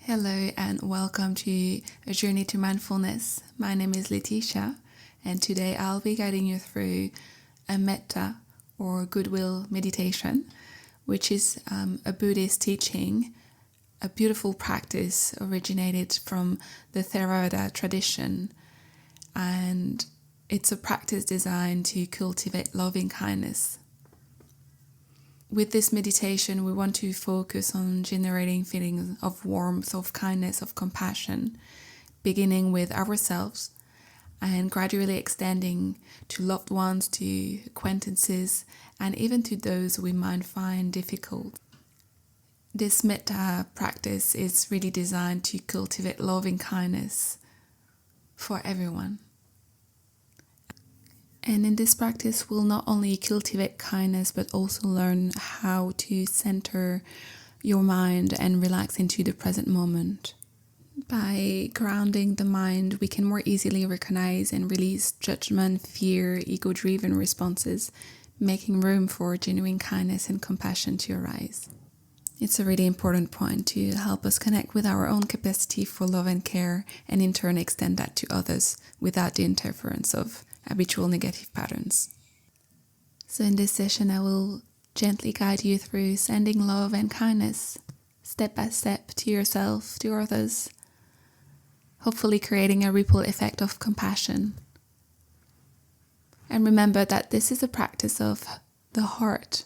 Hello and welcome to A Journey to Mindfulness. My name is Letitia and today I'll be guiding you through a metta or goodwill meditation, which is a Buddhist teaching, a beautiful practice originated from the Theravada tradition, and it's a practice designed to cultivate loving kindness. With this meditation, we want to focus on generating feelings of warmth, of kindness, of compassion, beginning with ourselves and gradually extending to loved ones, to acquaintances, and even to those we might find difficult. This metta practice is really designed to cultivate loving kindness for everyone. And in this practice, we'll not only cultivate kindness, but also learn how to center your mind and relax into the present moment. By grounding the mind, we can more easily recognize and release judgment, fear, ego-driven responses, making room for genuine kindness and compassion to arise. It's a really important point to help us connect with our own capacity for love and care, and in turn extend that to others without the interference of habitual negative patterns. So in this session, I will gently guide you through sending love and kindness step by step to yourself, to others, hopefully creating a ripple effect of compassion. And remember that this is a practice of the heart.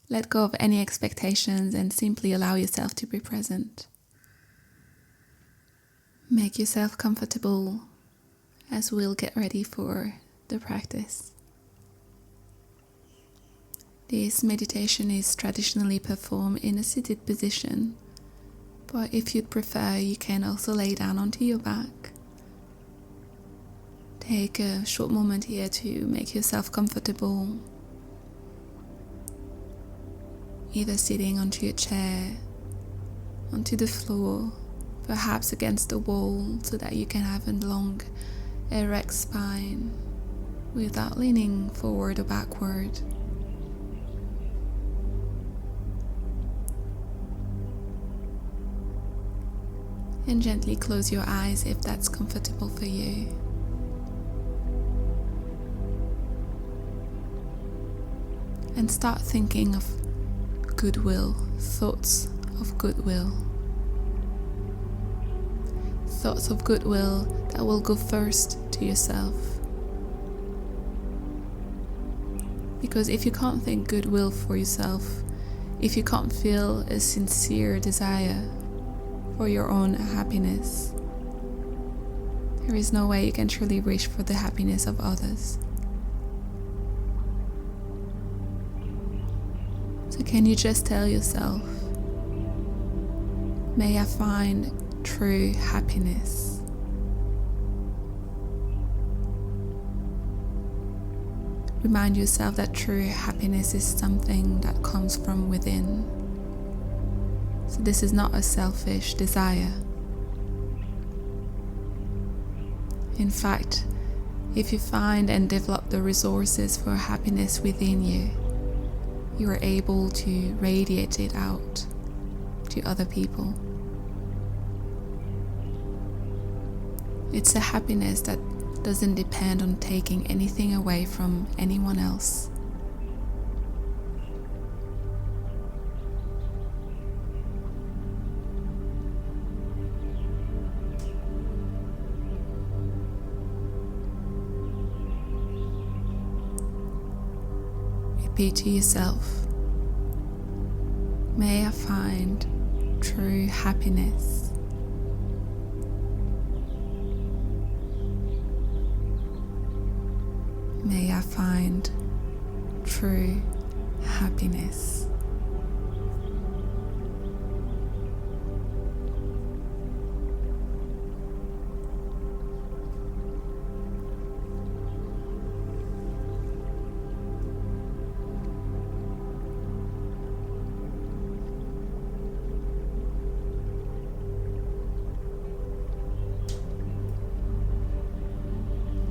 Let go of any expectations and simply allow yourself to be present. Make yourself comfortable as we'll get ready for the practice. This meditation is traditionally performed in a seated position, but if you'd prefer, you can also lay down onto your back. Take a short moment here to make yourself comfortable, either sitting onto your chair, onto the floor, perhaps against the wall, so that you can have a long, erect spine without leaning forward or backward. And gently close your eyes if that's comfortable for you. And start thinking of goodwill, thoughts of goodwill. Thoughts of goodwill that will go first to yourself. Because if you can't think goodwill for yourself, if you can't feel a sincere desire for your own happiness, there is no way you can truly wish for the happiness of others. So can you just tell yourself, may I find true happiness? Remind yourself that true happiness is something that comes from within. So this is not a selfish desire. In fact, if you find and develop the resources for happiness within you, you are able to radiate it out to other people. It's a happiness that doesn't depend on taking anything away from anyone else. Repeat to yourself, may I find true happiness. May I find true happiness.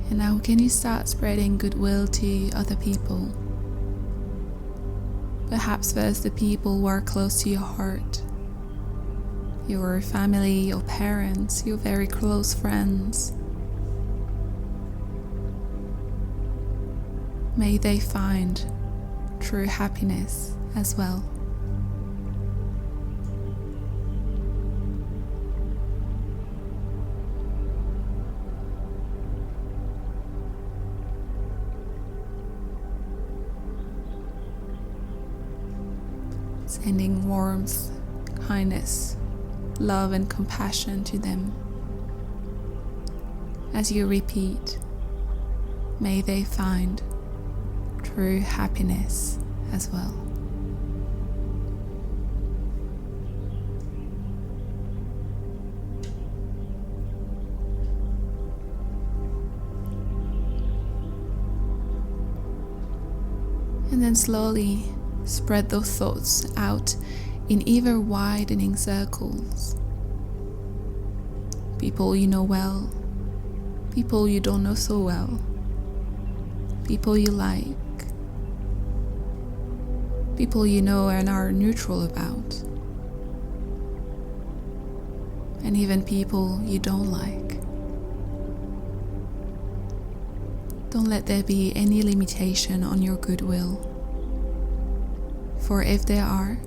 And now can you start spreading goodwill to other people? Perhaps first the people who are close to your heart. your family, your parents, your very close friends. May they find true happiness as well. Sending warmth, kindness, love and compassion to them. As you repeat, may they find true happiness as well. And then slowly spread those thoughts out in ever widening circles. People you know well, people you don't know so well, people you like, people you know and are neutral about, and even people you don't like. Don't let there be any limitation on your goodwill. For if there are,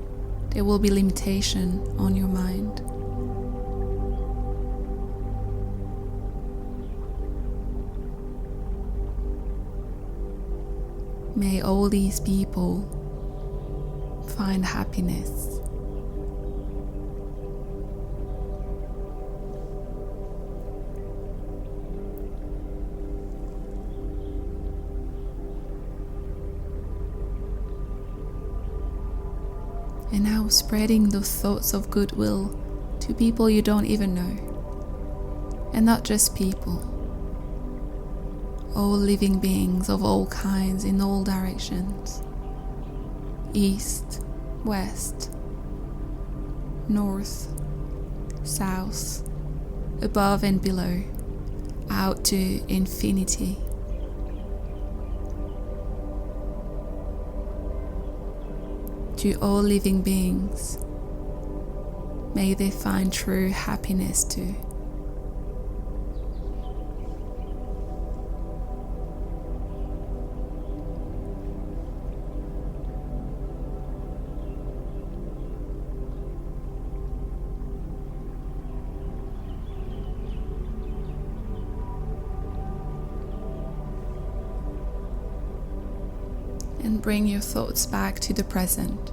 there will be limitation on your mind. May all these people find happiness. And now spreading those thoughts of goodwill to people you don't even know. And not just people. All living beings of all kinds in all directions. East, west, north, south, above and below, out to infinity. To all living beings, may they find true happiness too. And bring your thoughts back to the present.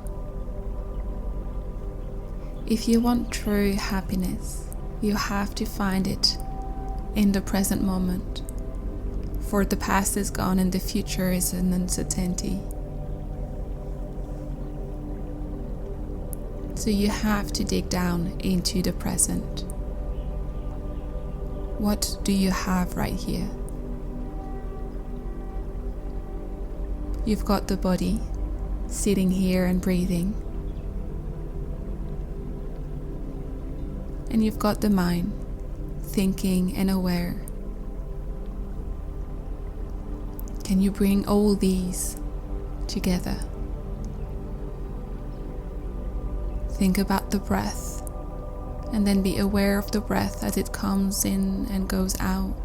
If you want true happiness, you have to find it in the present moment, for the past is gone and the future is an uncertainty. So you have to dig down into the present. What do you have right here? You've got the body, sitting here and breathing. And you've got the mind, thinking and aware. Can you bring all these together? Think about the breath, and then be aware of the breath as it comes in and goes out.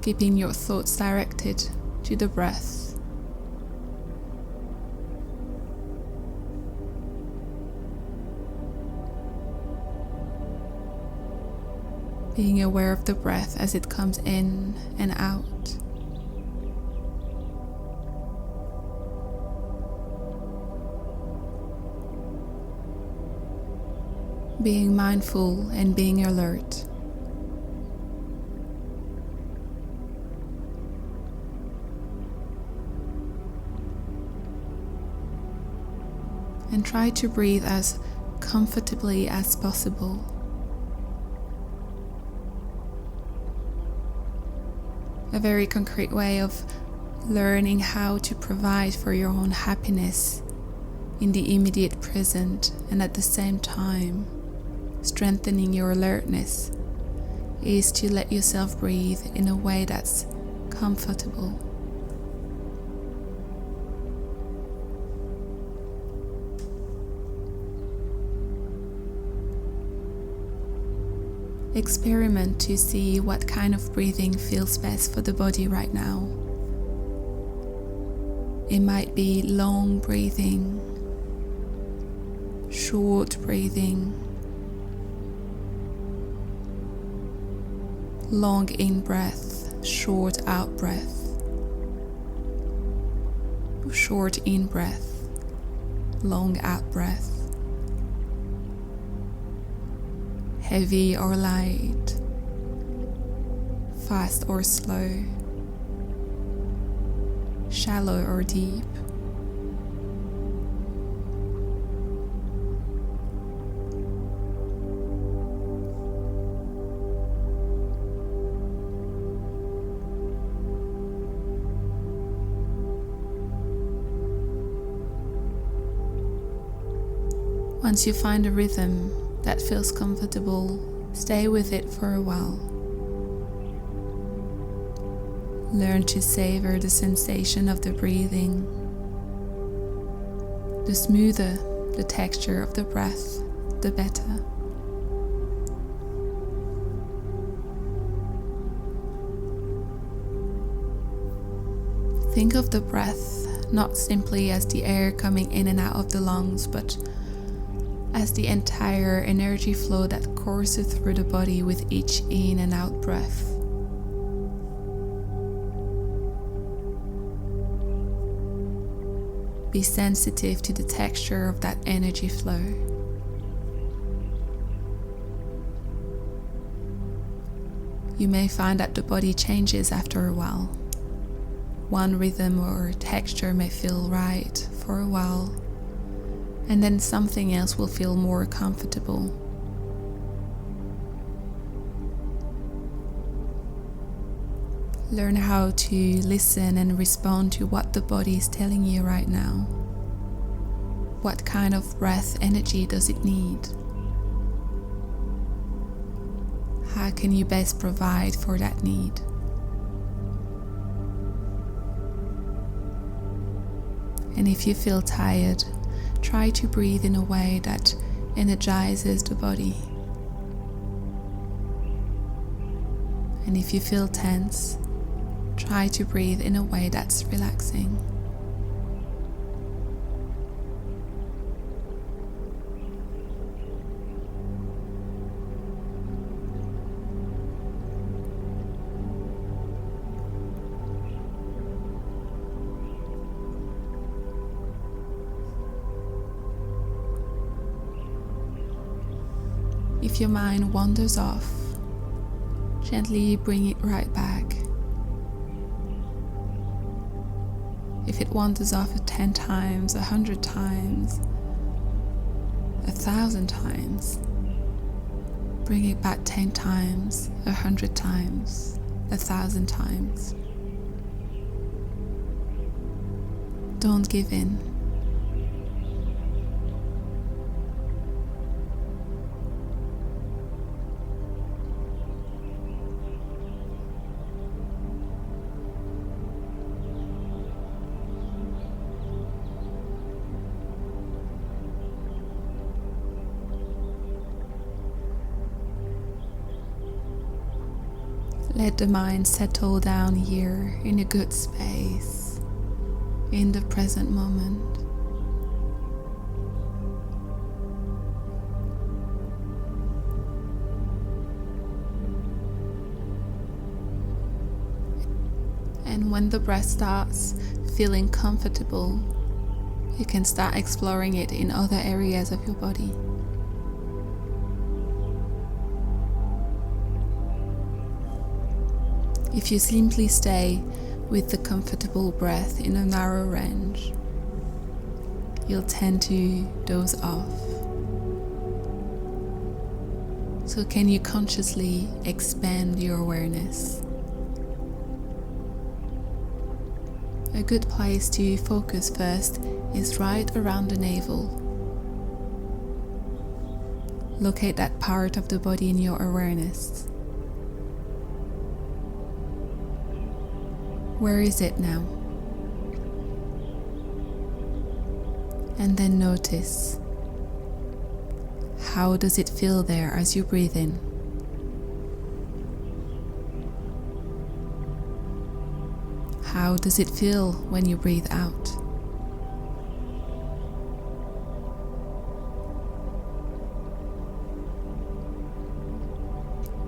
Keeping your thoughts directed to the breath. Being aware of the breath as it comes in and out. Being mindful and being alert. And try to breathe as comfortably as possible. A very concrete way of learning how to provide for your own happiness in the immediate present, and at the same time strengthening your alertness, is to let yourself breathe in a way that's comfortable. Experiment to see what kind of breathing feels best for the body right now. It might be long breathing, short breathing, long in breath, short out breath, short in breath, long out breath, heavy or light, fast or slow, shallow or deep. Once you find a rhythm that feels comfortable, stay with it for a while. Learn to savor the sensation of the breathing. The smoother the texture of the breath, the better. Think of the breath not simply as the air coming in and out of the lungs, but as the entire energy flow that courses through the body with each in and out breath. Be sensitive to the texture of that energy flow. You may find that the body changes after a while. One rhythm or texture may feel right for a while, and then something else will feel more comfortable. Learn how to listen and respond to what the body is telling you right now. What kind of breath energy does it need? How can you best provide for that need? And if you feel tired, try to breathe in a way that energizes the body. And if you feel tense, try to breathe in a way that's relaxing. If your mind wanders off, gently bring it right back. If it wanders off 10 times, 100 times, 1,000 times, bring it back 10 times, 100 times, 1,000 times. Don't give in. Let the mind settle down here in a good space, in the present moment. And when the breath starts feeling comfortable, you can start exploring it in other areas of your body. If you simply stay with the comfortable breath in a narrow range, you'll tend to doze off. So can you consciously expand your awareness? A good place to focus first is right around the navel. Locate that part of the body in your awareness. Where is it now? And then notice, how does it feel there as you breathe in? How does it feel when you breathe out?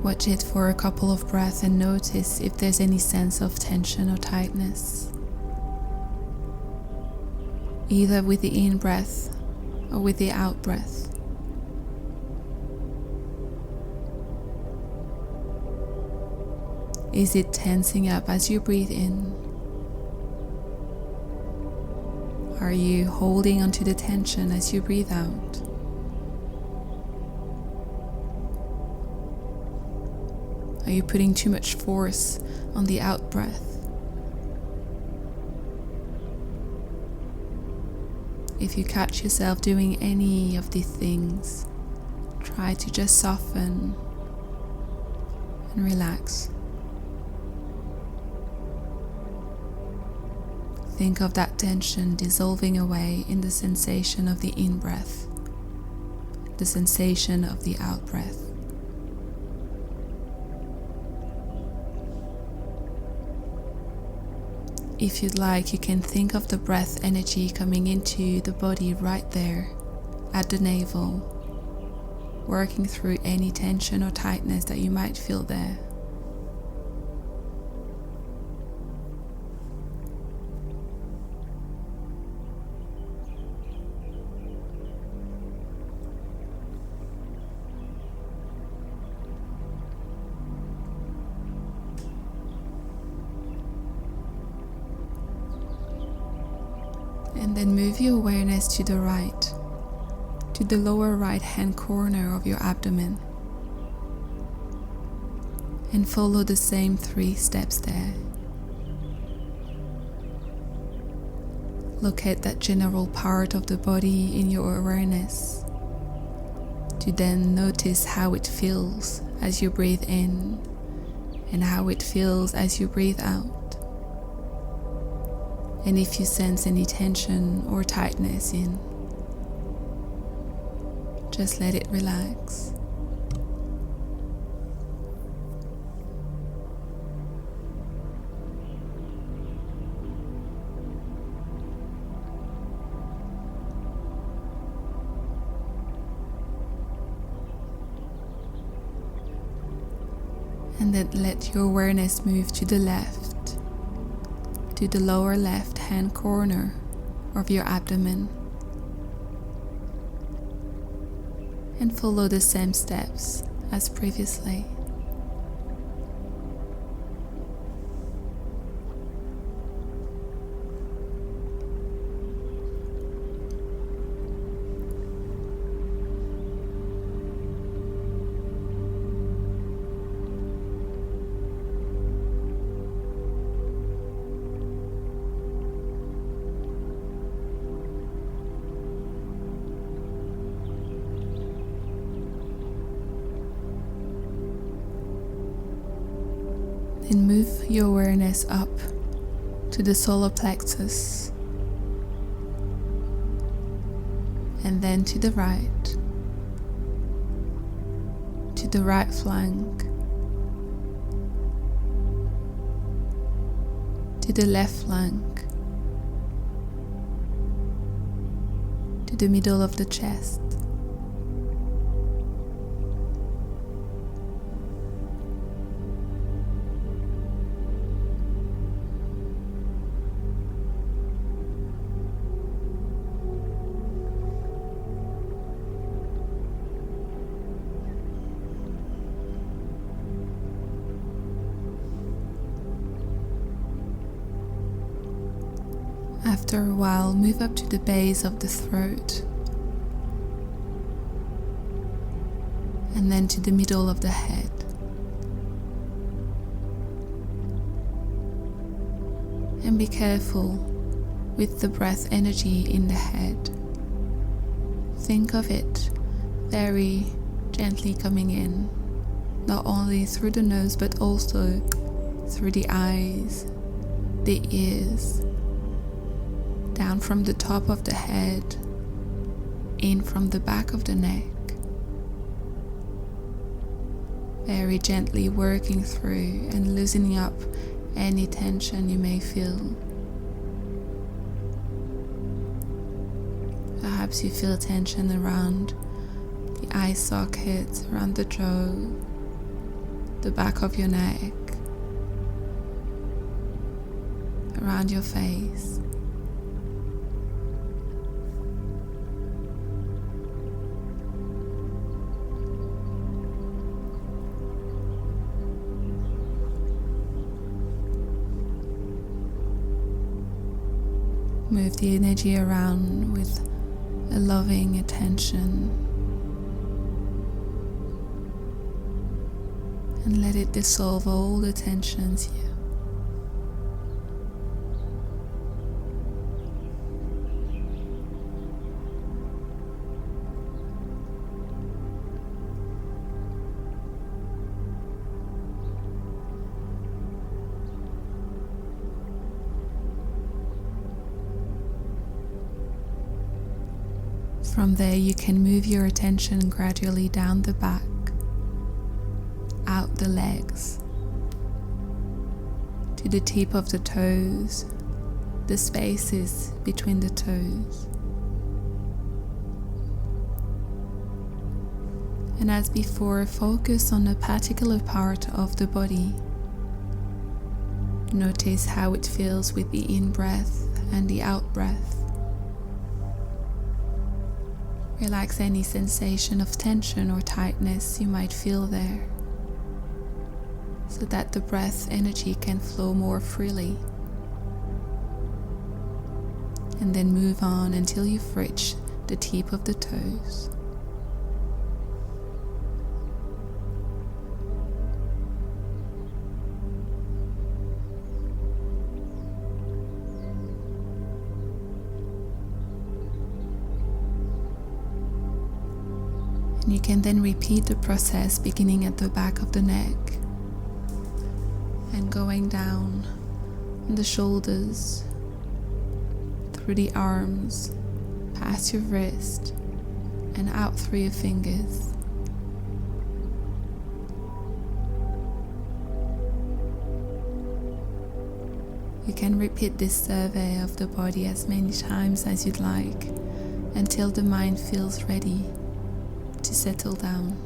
Watch it for a couple of breaths and notice if there's any sense of tension or tightness, either with the in-breath or with the out-breath. Is it tensing up as you breathe in? Are you holding onto the tension as you breathe out? Are you putting too much force on the out breath? If you catch yourself doing any of these things, try to just soften and relax. Think of that tension dissolving away in the sensation of the in-breath, the sensation of the out-breath. If you'd like, you can think of the breath energy coming into the body right there at the navel, working through any tension or tightness that you might feel there. And then move your awareness to the right, to the lower right hand corner of your abdomen, and follow the same 3 steps there. Look at that general part of the body in your awareness, to then notice how it feels as you breathe in and how it feels as you breathe out. And if you sense any tension or tightness in, just let it relax. And then let your awareness move to the left, to the lower left hand corner of your abdomen, and follow the same steps as previously. Then move your awareness up to the solar plexus, and then to the right flank, to the left flank, to the middle of the chest. After a while, move up to the base of the throat, and then to the middle of the head. And be careful with the breath energy in the head. Think of it very gently coming in, not only through the nose but also through the eyes, the ears, down from the top of the head, in from the back of the neck, very gently working through and loosening up any tension you may feel. Perhaps you feel tension around the eye sockets, around the jaw, the back of your neck, around your face. Move the energy around with a loving attention and let it dissolve all the tensions here. From there, you can move your attention gradually down the back, out the legs, to the tip of the toes, the spaces between the toes. And as before, focus on a particular part of the body. Notice how it feels with the in-breath and the out-breath. Relax any sensation of tension or tightness you might feel there, so that the breath energy can flow more freely. And then move on until you've reached the tip of the toes. And you can then repeat the process beginning at the back of the neck and going down on the shoulders, through the arms, past your wrist and out through your fingers. You can repeat this survey of the body as many times as you'd like until the mind feels ready to settle down.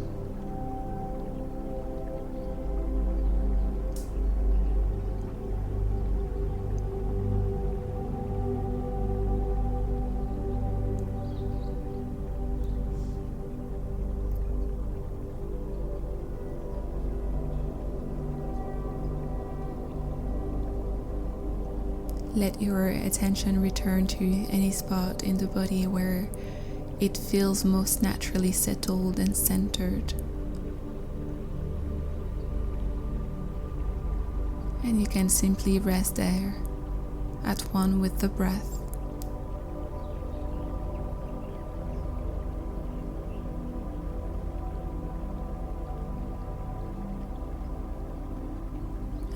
Let your attention return to any spot in the body where it feels most naturally settled and centered. And you can simply rest there, at one with the breath.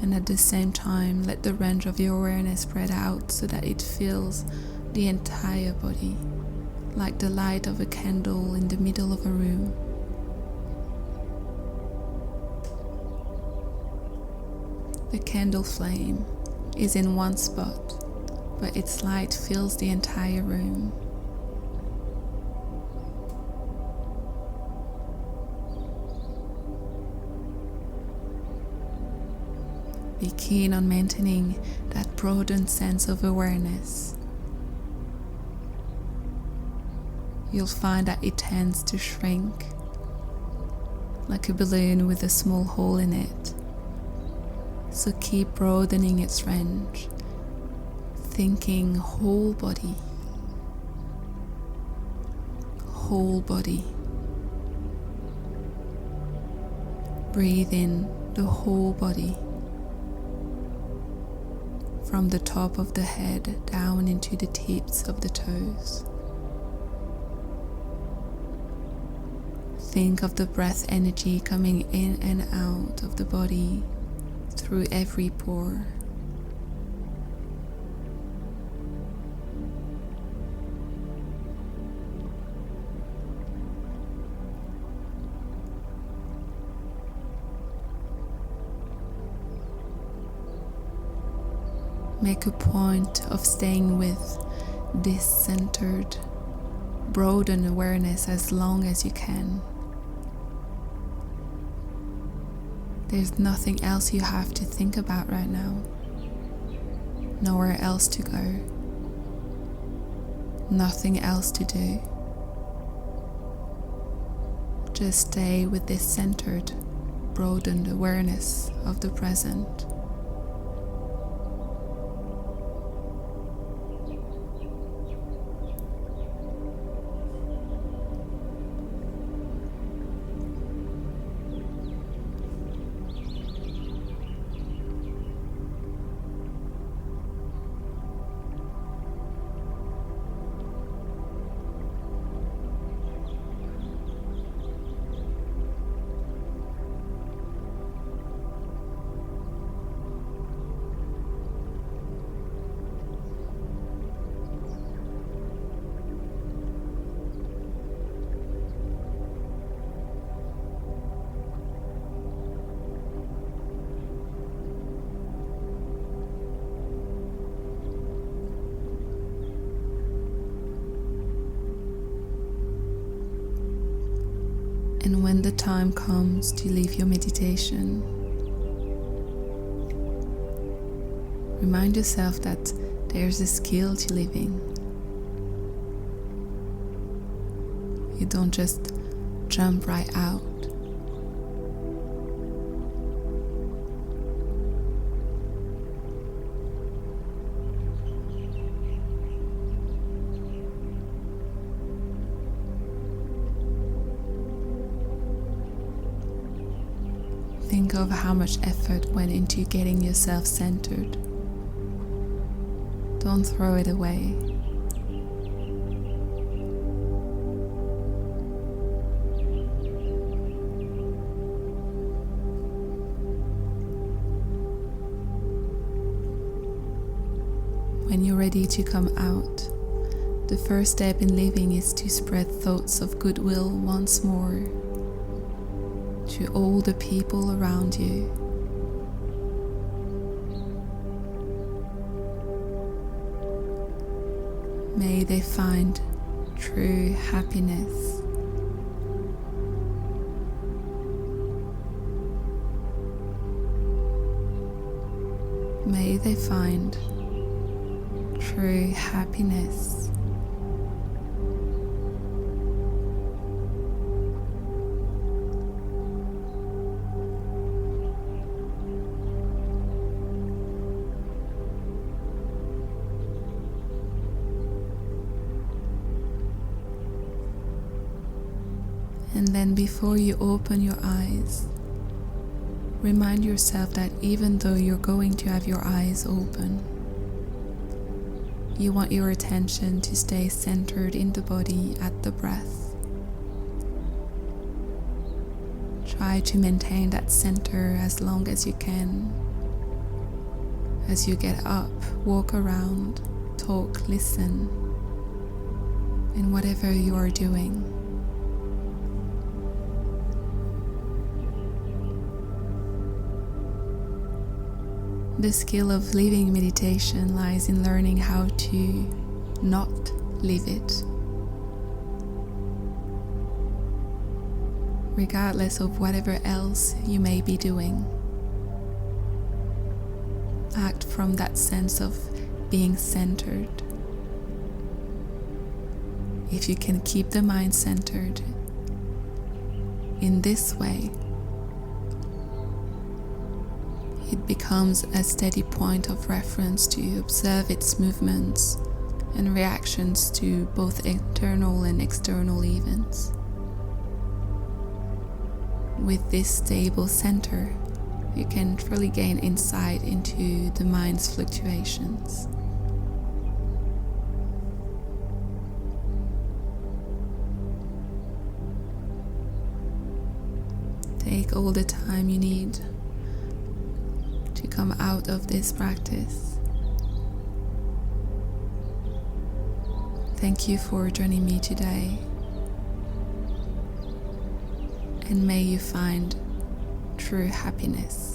And at the same time, let the range of your awareness spread out so that it fills the entire body, like the light of a candle in the middle of a room. The candle flame is in one spot, but its light fills the entire room. Be keen on maintaining that broadened sense of awareness. You'll find that it tends to shrink, like a balloon with a small hole in it. So keep broadening its range, thinking whole body, whole body. Breathe in the whole body, from the top of the head down into the tips of the toes. Think of the breath energy coming in and out of the body through every pore. Make a point of staying with this centered, broadened awareness as long as you can. There's nothing else you have to think about right now. Nowhere else to go. Nothing else to do. Just stay with this centered, broadened awareness of the present. And when the time comes to leave your meditation, remind yourself that there's a skill to living. You don't just jump right out. Think of how much effort went into getting yourself centered. Don't throw it away. When you're ready to come out, the first step in living is to spread thoughts of goodwill once more to all the people around you. May they find true happiness. May they find true happiness. And then before you open your eyes, remind yourself that even though you're going to have your eyes open, you want your attention to stay centered in the body at the breath. Try to maintain that center as long as you can. As you get up, walk around, talk, listen, and whatever you are doing. The skill of living meditation lies in learning how to not live it. Regardless of whatever else you may be doing. Act from that sense of being centered. If you can keep the mind centered in this way, it becomes a steady point of reference to observe its movements and reactions to both internal and external events. With this stable center, you can truly gain insight into the mind's fluctuations. Take all the time you need to come out of this practice. Thank you for joining me today, and may you find true happiness.